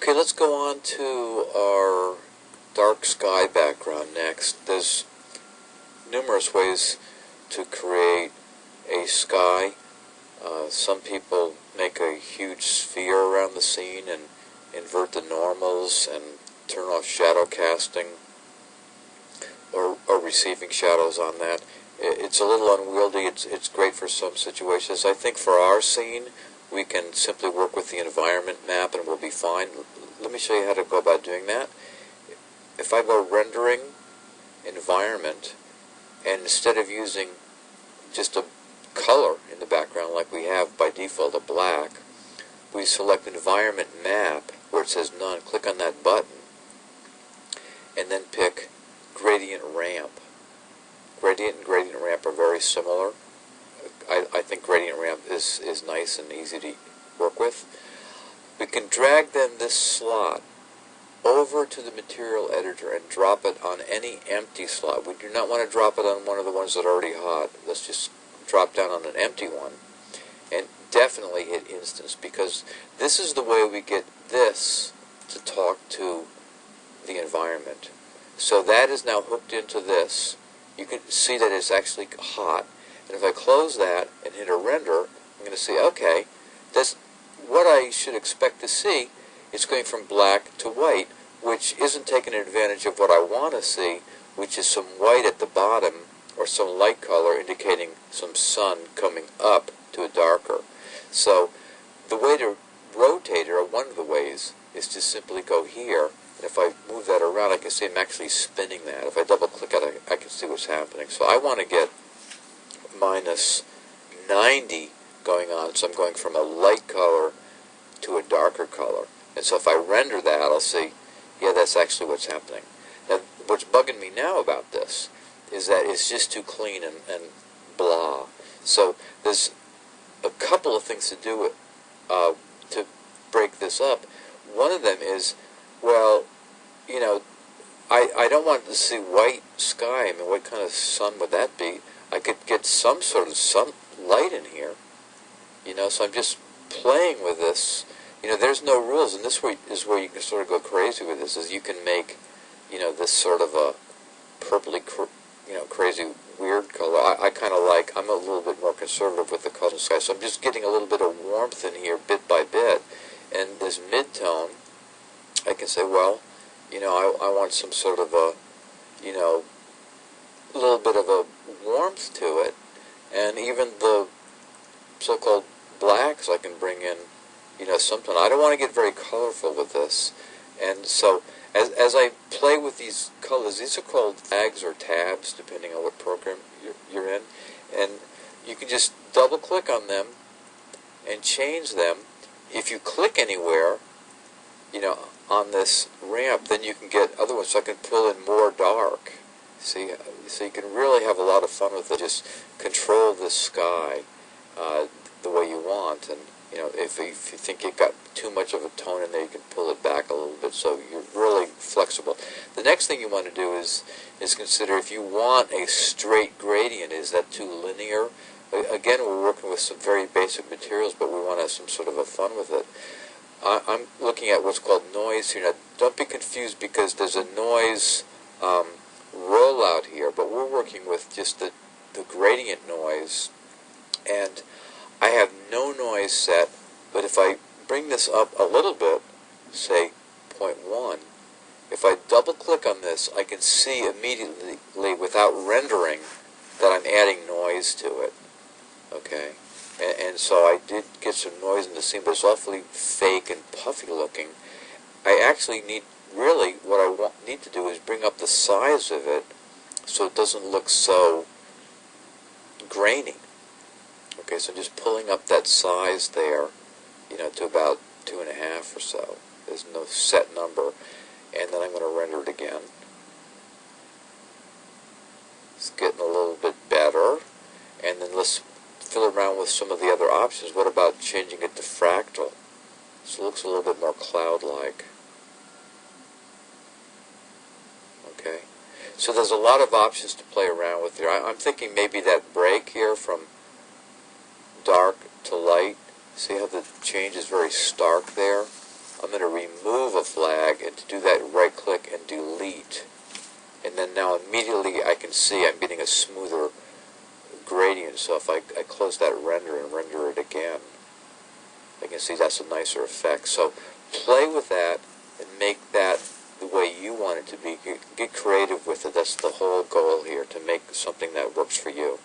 Okay, let's go on to our dark sky background next. There's numerous ways to create a sky. Some people make a huge sphere around the scene and invert the normals and turn off shadow casting or receiving shadows on that. It's a little unwieldy. It's great for some situations. I think for our scene, we can simply work with the environment map and we'll be fine. Let me show you how to go about doing that. If I go rendering environment, and instead of using just a color in the background like we have by default, a black, we select environment map where it says none. Click on that button and then pick gradient ramp. Gradient and gradient ramp are very similar. I think gradient ramp is nice and easy to work with. We can drag then this slot over to the material editor and drop it on any empty slot. We do not want to drop it on one of the ones that are already hot. Let's just drop down on an empty one and definitely hit instance, because this is the way we get this to talk to the environment. So that is now hooked into this. You can see that it's actually hot. And if I close that and hit a render, I'm going to see, okay, that's what I should expect to see. It's going from black to white, which isn't taking advantage of what I want to see, which is some white at the bottom or some light color indicating some sun coming up to a darker. So the way to rotate it, or one of the ways, is to simply go here. And if I move that around, I can see I'm actually spinning that. If I double click it, I can see what's happening. So I want to get minus 90 going on, so I'm going from a light color to a darker color. And so if I render that, I'll see, yeah, that's actually what's happening. Now, what's bugging me now about this is that it's just too clean and blah. So there's a couple of things to do to break this up. One of them is, well, you know, I don't want to see white sky. I mean, what kind of sun would that be? I could get some sort of sunlight in here, you know, so I'm just playing with this. You know, there's no rules, and this is where you can sort of go crazy with this, is you can make, you know, this sort of a purpley, crazy, weird color. I kind of like, I'm a little bit more conservative with the color in the sky, so I'm just getting a little bit of warmth in here bit by bit, and this mid-tone, I can say, well, you know, I want some sort of a, you know, a little bit of a warmth to it, and even the so-called blacks I can bring in, you know, something. I don't want to get very colorful with this, and so as I play with these colors, these are called tags or tabs depending on what program you're in, and you can just double click on them and change them. If you click anywhere, you know, on this ramp, then you can get other ones. So I can pull in more dark. See, so you can really have a lot of fun with it. Just control the sky the way you want, and you know, if you think you've got too much of a tone in there, you can pull it back a little bit. So you're really flexible. The next thing you want to do is consider if you want a straight gradient. Is that too linear? Again, we're working with some very basic materials, but we want to have some sort of a fun with it. I'm looking at what's called noise here. Now, don't be confused, because there's a noise rollout here, but we're working with just the gradient noise, and I have no noise set, but if I bring this up a little bit, say 0.1, if I double click on this, I can see immediately without rendering that I'm adding noise to it. Okay, and so I did get some noise in the scene, but it's awfully fake and puffy looking. I actually what I need to do is bring up the size of it so it doesn't look so grainy. Okay, so just pulling up that size there, you know, to about 2.5 or so. There's no set number, and then I'm going to render it again. It's getting a little bit better, and then let's fill around with some of the other options. What about changing it to fractal? So it looks a little bit more cloud-like. Okay, so there's a lot of options to play around with here. I'm thinking maybe that break here from dark to light. See how the change is very stark there? I'm going to remove a flag, and to do that, right click and delete. And then now immediately I can see I'm getting a smoother gradient. So if I close that render and render it again, I can see that's a nicer effect. So play with that and make that the way you want it to be. Get creative with it. That's the whole goal here, to make something that works for you.